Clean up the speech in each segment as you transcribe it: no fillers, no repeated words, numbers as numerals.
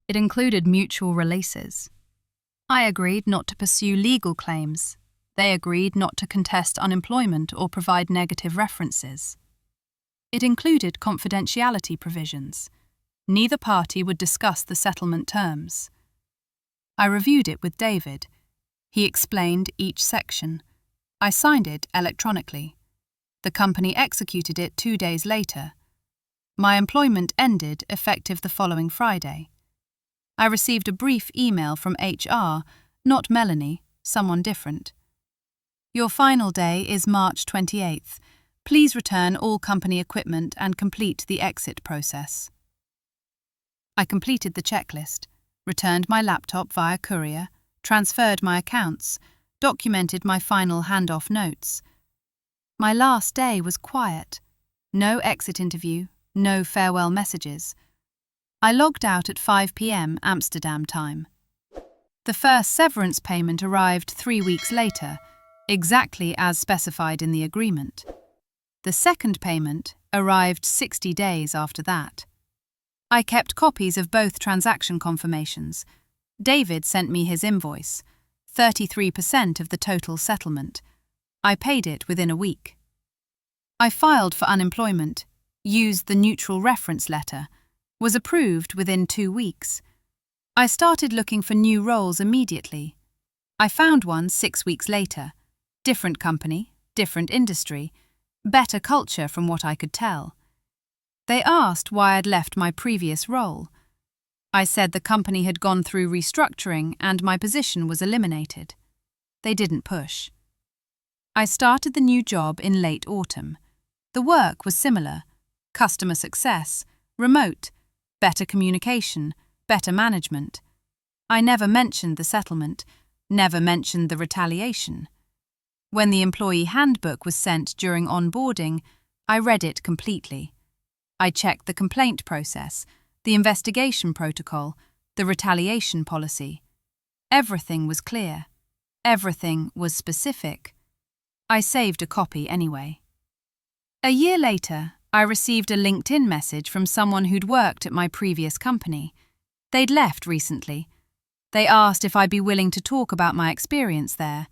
It included mutual releases. I agreed not to pursue legal claims. They agreed not to contest unemployment or provide negative references. It included confidentiality provisions. Neither party would discuss the settlement terms. I reviewed it with David. He explained each section. I signed it electronically. The company executed it 2 days later. My employment ended effective the following Friday. I received a brief email from HR, not Melanie, someone different. Your final day is March 28th. Please return all company equipment and complete the exit process. I completed the checklist, returned my laptop via courier, transferred my accounts, documented my final handoff notes. My last day was quiet. No exit interview, no farewell messages. I logged out at 5 p.m. Amsterdam time. The first severance payment arrived 3 weeks later, exactly as specified in the agreement. The second payment arrived 60 days after that. I kept copies of both transaction confirmations. David sent me his invoice, 33% of the total settlement. I paid it within a week. I filed for unemployment, used the neutral reference letter, was approved within 2 weeks. I started looking for new roles immediately. I found one 6 weeks later. Different company, different industry, better culture from what I could tell. They asked why I'd left my previous role. I said the company had gone through restructuring and my position was eliminated. They didn't push. I started the new job in late autumn. The work was similar: customer success, remote, better communication, better management. I never mentioned the settlement, never mentioned the retaliation. When the employee handbook was sent during onboarding, I read it completely. I checked the complaint process, the investigation protocol, the retaliation policy. Everything was clear. Everything was specific. I saved a copy anyway. A year later, I received a LinkedIn message from someone who'd worked at my previous company. They'd left recently. They asked if I'd be willing to talk about my experience there.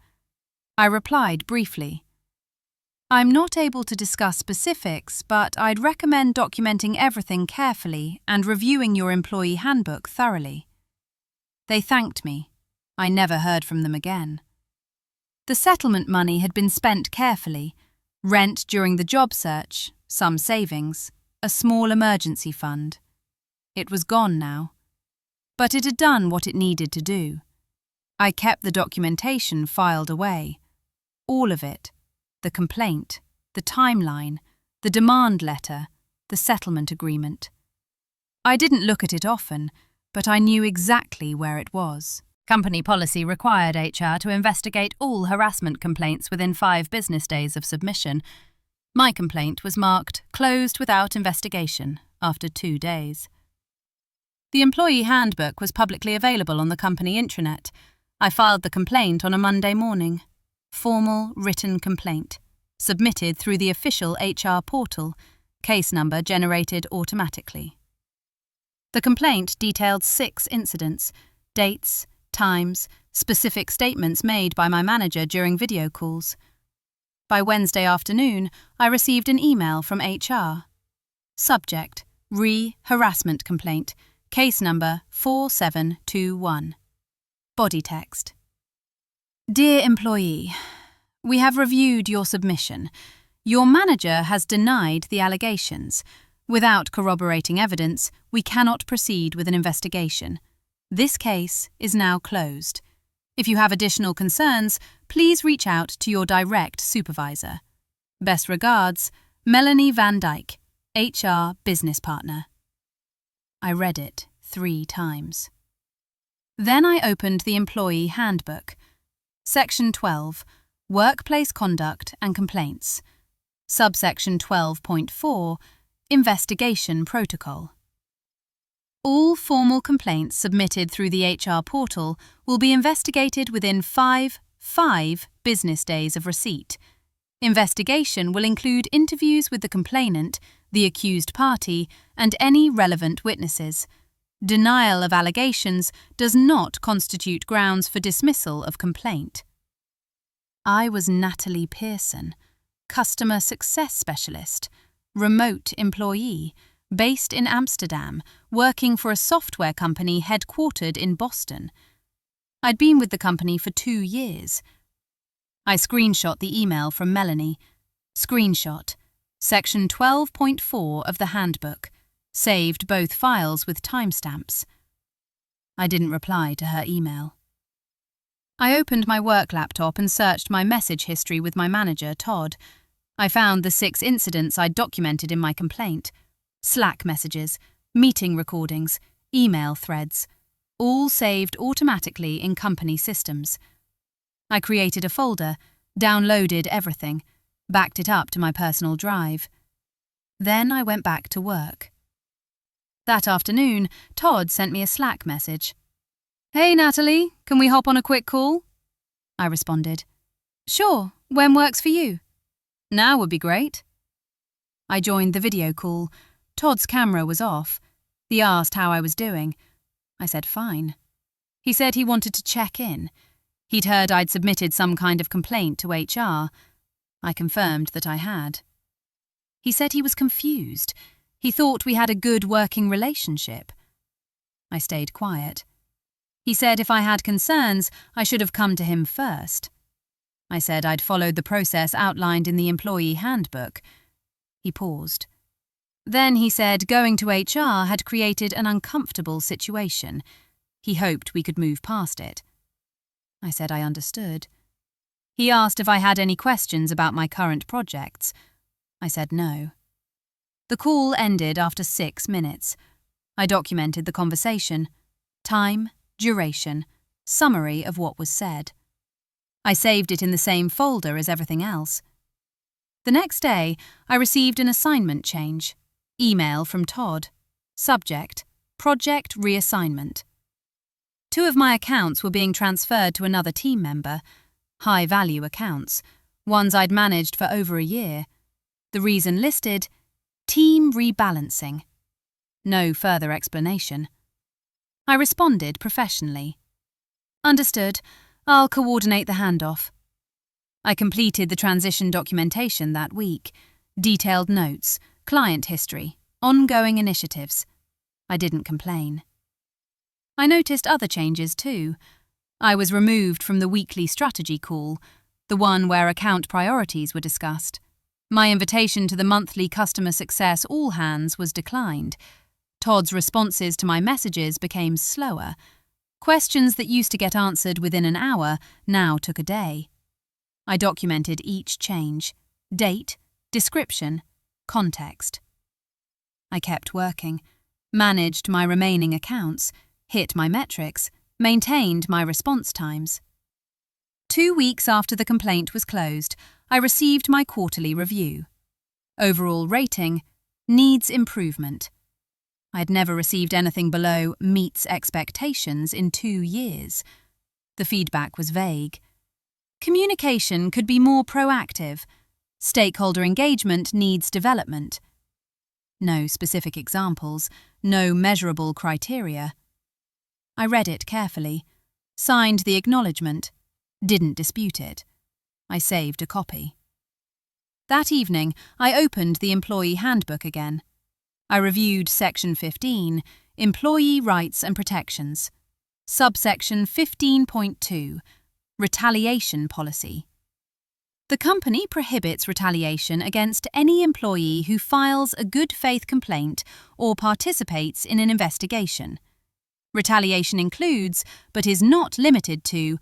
I replied briefly. I'm not able to discuss specifics, but I'd recommend documenting everything carefully and reviewing your employee handbook thoroughly. They thanked me. I never heard from them again. The settlement money had been spent carefully: rent during the job search, some savings, a small emergency fund. It was gone now. But it had done what it needed to do. I kept the documentation filed away. All of it. The complaint, the timeline, the demand letter, the settlement agreement. I didn't look at it often, but I knew exactly where it was. Company policy required HR to investigate all harassment complaints within 5 business days of submission. My complaint was marked closed without investigation after 2 days. The employee handbook was publicly available on the company intranet. I filed the complaint on a Monday morning. Formal written complaint, submitted through the official HR portal, case number generated automatically. The complaint detailed 6 incidents, dates, times, specific statements made by my manager during video calls. By Wednesday afternoon, I received an email from HR. Subject: Harassment complaint, case number 4721. Body text: Dear employee, we have reviewed your submission. Your manager has denied the allegations. Without corroborating evidence, we cannot proceed with an investigation. This case is now closed. If you have additional concerns, please reach out to your direct supervisor. Best regards, Melanie Van Dyke, HR Business Partner. I read it 3 times. Then I opened the employee handbook. Section 12, Workplace Conduct and Complaints. Subsection 12.4, Investigation Protocol. All formal complaints submitted through the HR portal will be investigated within 5 business days of receipt. Investigation will include interviews with the complainant, the accused party, and any relevant witnesses. Denial of allegations does not constitute grounds for dismissal of complaint. I was Natalie Pearson, Customer Success Specialist, remote employee, based in Amsterdam, working for a software company headquartered in Boston. I'd been with the company for 2 years. I screenshot the email from Melanie. Screenshot. Section 12.4 of the handbook. Saved both files with timestamps. I didn't reply to her email. I opened my work laptop and searched my message history with my manager, Todd. I found the 6 incidents I'd documented in my complaint. Slack messages, meeting recordings, email threads, all saved automatically in company systems. I created a folder, downloaded everything, backed it up to my personal drive. Then I went back to work. That afternoon, Todd sent me a Slack message. "Hey Natalie, can we hop on a quick call?" I responded. "Sure, when works for you?" "Now would be great." I joined the video call. Todd's camera was off. He asked how I was doing. I said fine. He said he wanted to check in. He'd heard I'd submitted some kind of complaint to HR. I confirmed that I had. He said he was confused. He thought we had a good working relationship. I stayed quiet. He said if I had concerns, I should have come to him first. I said I'd followed the process outlined in the employee handbook. He paused. Then he said going to HR had created an uncomfortable situation. He hoped we could move past it. I said I understood. He asked if I had any questions about my current projects. I said no. The call ended after 6 minutes. I documented the conversation. Time, duration, summary of what was said. I saved it in the same folder as everything else. The next day, I received an assignment change. Email from Todd. Subject: Project Reassignment. 2 of my accounts were being transferred to another team member. High-value accounts. Ones I'd managed for over a year. The reason listed: Team rebalancing. No further explanation. I responded professionally. Understood. I'll coordinate the handoff. I completed the transition documentation that week. Detailed notes, client history, ongoing initiatives. I didn't complain. I noticed other changes too. I was removed from the weekly strategy call, the one where account priorities were discussed. My invitation to the monthly customer success all-hands was declined. Todd's responses to my messages became slower. Questions that used to get answered within an hour now took a day. I documented each change: date, description, context. I kept working, managed my remaining accounts, hit my metrics, maintained my response times. 2 weeks after the complaint was closed, I received my quarterly review. Overall rating: needs improvement. I'd never received anything below meets expectations in 2 years. The feedback was vague. Communication could be more proactive. Stakeholder engagement needs development. No specific examples, no measurable criteria. I read it carefully, signed the acknowledgement, didn't dispute it. I saved a copy. That evening, I opened the employee handbook again. I reviewed Section 15, Employee Rights and Protections, Subsection 15.2, Retaliation Policy. The company prohibits retaliation against any employee who files a good faith complaint or participates in an investigation. Retaliation includes, but is not limited to,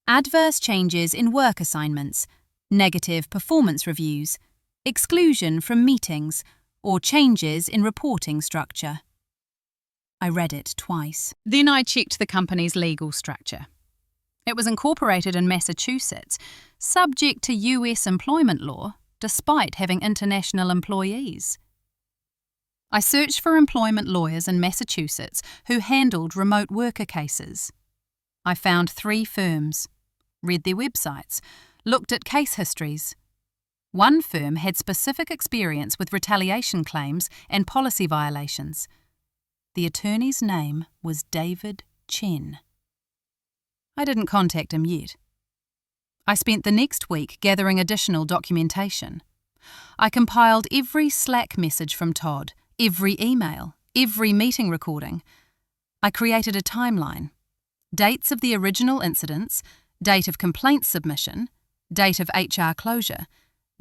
adverse changes in work assignments, negative performance reviews, exclusion from meetings, or changes in reporting structure. I read it twice. Then I checked the company's legal structure. It was incorporated in Massachusetts, subject to US employment law, despite having international employees. I searched for employment lawyers in Massachusetts who handled remote worker cases. I found 3 firms, read their websites, looked at case histories. One firm had specific experience with retaliation claims and policy violations. The attorney's name was David Chen. I didn't contact him yet. I spent the next week gathering additional documentation. I compiled every Slack message from Todd, every email, every meeting recording. I created a timeline. Dates of the original incidents, date of complaint submission, date of HR closure,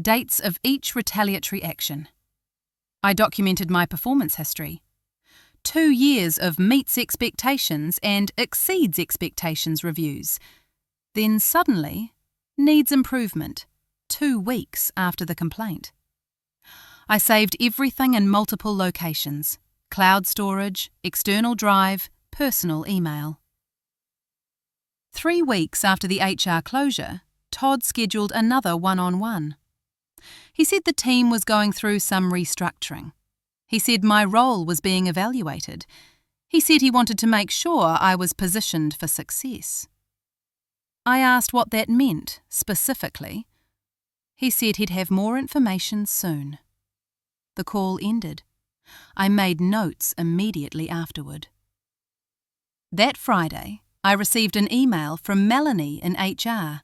dates of each retaliatory action. I documented my performance history. 2 years of meets expectations and exceeds expectations reviews. Then suddenly, needs improvement, 2 weeks after the complaint. I saved everything in multiple locations: cloud storage, external drive, personal email. 3 weeks after the HR closure, Todd scheduled another one-on-one. He said the team was going through some restructuring. He said my role was being evaluated. He said he wanted to make sure I was positioned for success. I asked what that meant, specifically. He said he'd have more information soon. The call ended. I made notes immediately afterward. That Friday, I received an email from Melanie in HR.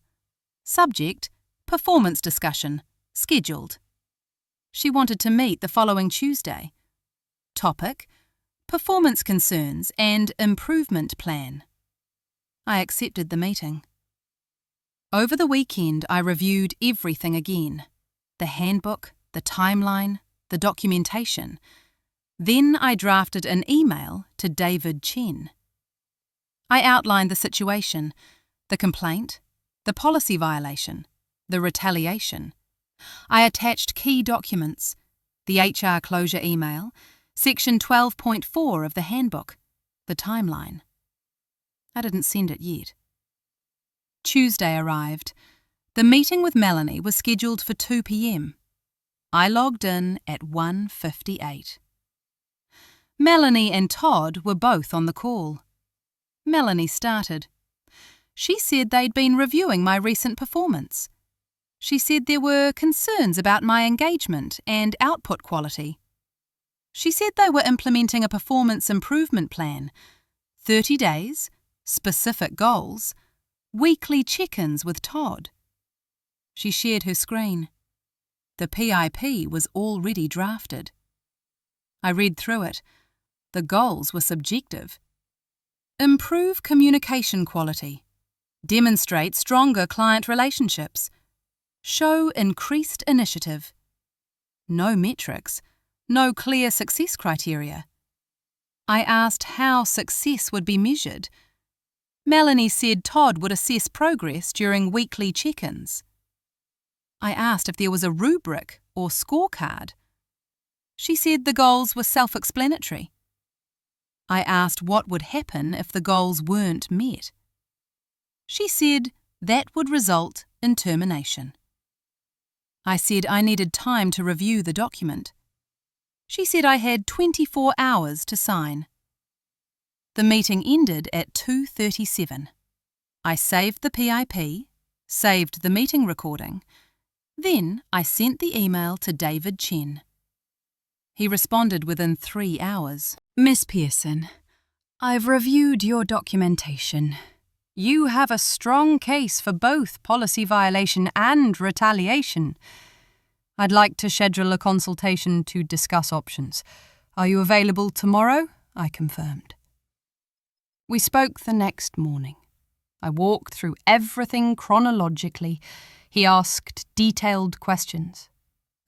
Subject: performance discussion, scheduled. She wanted to meet the following Tuesday. Topic: performance concerns and improvement plan. I accepted the meeting. Over the weekend, I reviewed everything again: the handbook, the timeline, the documentation. Then I drafted an email to David Chen. I outlined the situation: the complaint, the policy violation, the retaliation. I attached key documents: the HR closure email, Section 12.4 of the handbook, the timeline. I didn't send it yet. Tuesday arrived. The meeting with Melanie was scheduled for 2 p.m. I logged in at 1:58. Melanie and Todd were both on the call. Melanie started. She said they'd been reviewing my recent performance. She said there were concerns about my engagement and output quality. She said they were implementing a performance improvement plan: 30 days, specific goals, weekly check-ins with Todd. She shared her screen. The PIP was already drafted. I read through it. The goals were subjective. Improve communication quality. Demonstrate stronger client relationships. Show increased initiative. No metrics, no clear success criteria. I asked how success would be measured. Melanie said Todd would assess progress during weekly check-ins. I asked if there was a rubric or scorecard. She said the goals were self-explanatory. I asked what would happen if the goals weren't met. She said that would result in termination. I said I needed time to review the document. She said I had 24 hours to sign. The meeting ended at 2:37. I saved the PIP, saved the meeting recording. Then I sent the email to David Chen. He responded within 3 hours. Miss Pearson, I've reviewed your documentation. You have a strong case for both policy violation and retaliation. I'd like to schedule a consultation to discuss options. Are you available tomorrow? I confirmed. We spoke the next morning. I walked through everything chronologically. He asked detailed questions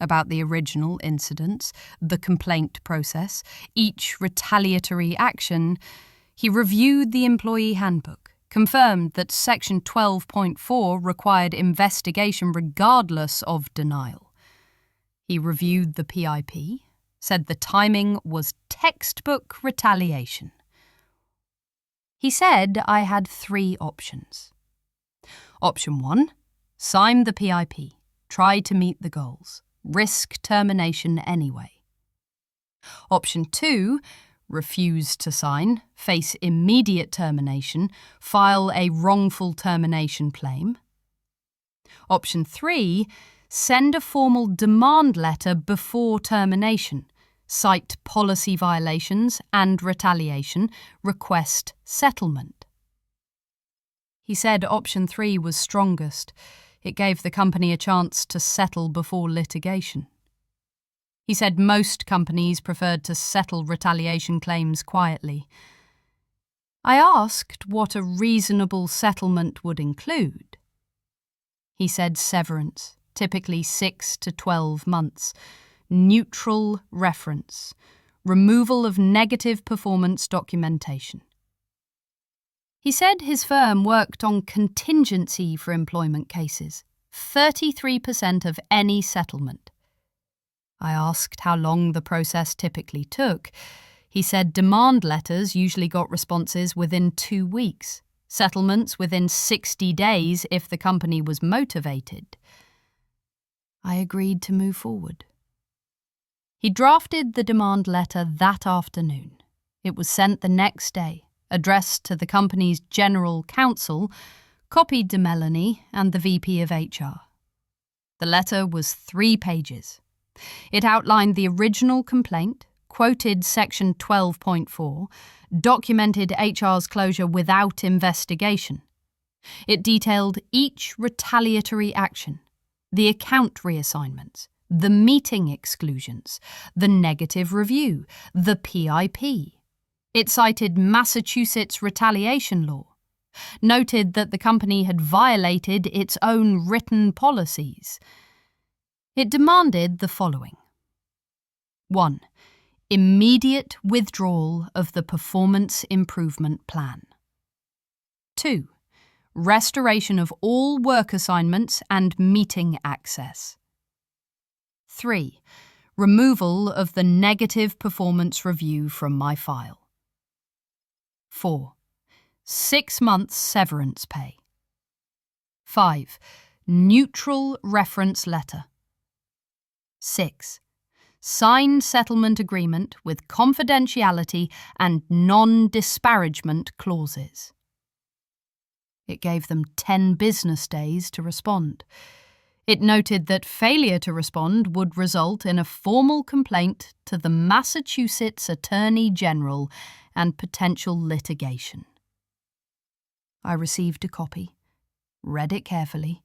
about the original incidents, the complaint process, each retaliatory action. He reviewed the employee handbook, confirmed that Section 12.4 required investigation regardless of denial. He reviewed the PIP, said the timing was textbook retaliation. He said I had 3 options. Option 1, sign the PIP, try to meet the goals, risk termination anyway. Option 2, refuse to sign, face immediate termination, file a wrongful termination claim. Option 3, send a formal demand letter before termination, cite policy violations and retaliation, request settlement. He said option 3 was strongest. It gave the company a chance to settle before litigation. He said most companies preferred to settle retaliation claims quietly. I asked what a reasonable settlement would include. He said severance, typically 6 to 12 months, neutral reference, removal of negative performance documentation. He said his firm worked on contingency for employment cases, 33% of any settlement. I asked how long the process typically took. He said demand letters usually got responses within 2 weeks, settlements within 60 days if the company was motivated. I agreed to move forward. He drafted the demand letter that afternoon. It was sent the next day, addressed to the company's general counsel, copied to Melanie and the VP of HR. The letter was 3 pages. It outlined the original complaint, quoted Section 12.4, documented HR's closure without investigation. It detailed each retaliatory action, the account reassignments, the meeting exclusions, the negative review, the PIP. It cited Massachusetts retaliation law, noted that the company had violated its own written policies. It demanded the following. 1. Immediate withdrawal of the performance improvement plan. 2. Restoration of all work assignments and meeting access. 3. Removal of the negative performance review from my file. 4. 6 months severance pay. 5. Neutral reference letter. 6. Signed settlement agreement with confidentiality and non-disparagement clauses. It gave them 10 business days to respond. It noted that failure to respond would result in a formal complaint to the Massachusetts Attorney General and potential litigation. I received a copy, read it carefully,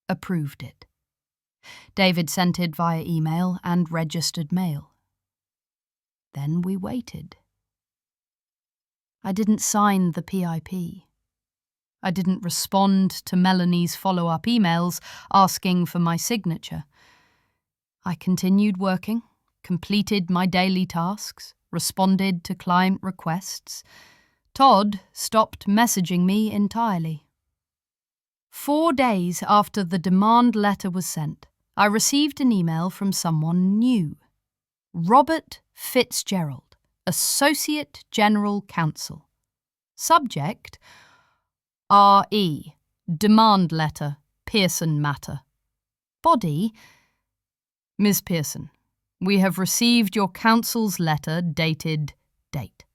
approved it. David sent it via email and registered mail. Then we waited. I didn't sign the PIP. I didn't respond to Melanie's follow-up emails asking for my signature. I continued working, completed my daily tasks, responded to client requests. Todd stopped messaging me entirely. 4 days after the demand letter was sent, I received an email from someone new. Robert Fitzgerald, Associate General Counsel. Subject: R.E. Demand letter, Pearson matter. Body: Ms. Pearson, we have received your counsel's letter dated date.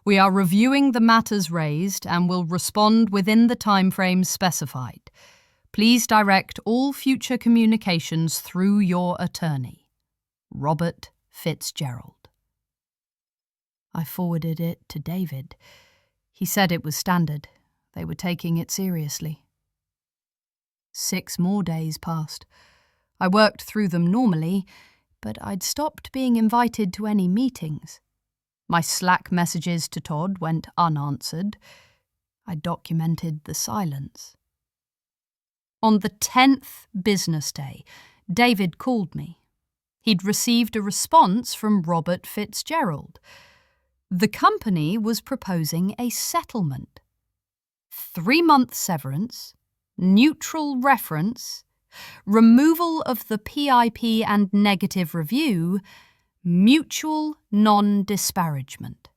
We are reviewing the matters raised and will respond within the timeframe specified. Please direct all future communications through your attorney, Robert Fitzgerald. I forwarded it to David. He said it was standard. They were taking it seriously. 6 more days passed. I worked through them normally, but I'd stopped being invited to any meetings. My Slack messages to Todd went unanswered. I documented the silence. On the 10th business day, David called me. He'd received a response from Robert Fitzgerald. The company was proposing a settlement. 3-month severance, neutral reference, removal of the PIP and negative review, mutual non-disparagement.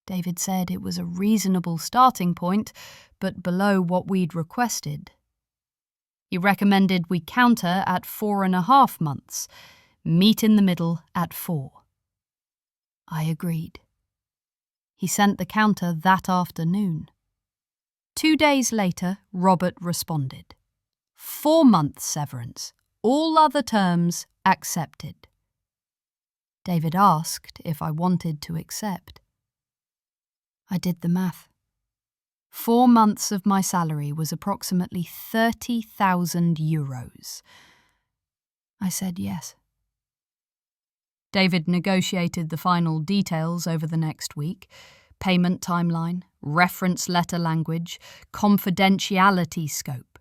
David said it was a reasonable starting point, but below what we'd requested. He recommended we counter at 4.5 months, meet in the middle at 4. I agreed. He sent the counter that afternoon. 2 days later, Robert responded. 4 months severance, all other terms accepted. David asked if I wanted to accept. I did the math. 4 months of my salary was approximately 30,000 euros. I said yes. David negotiated the final details over the next week: payment timeline, reference letter language, confidentiality scope.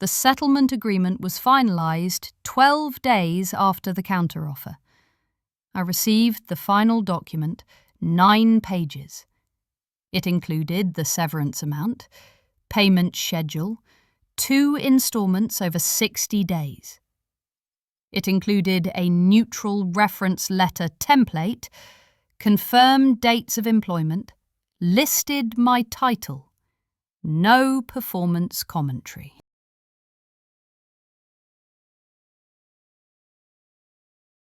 The settlement agreement was finalised 12 days after the counteroffer. I received the final document, 9 pages. It included the severance amount, payment schedule, 2 instalments over 60 days. It included a neutral reference letter template, confirmed dates of employment, listed my title, no performance commentary.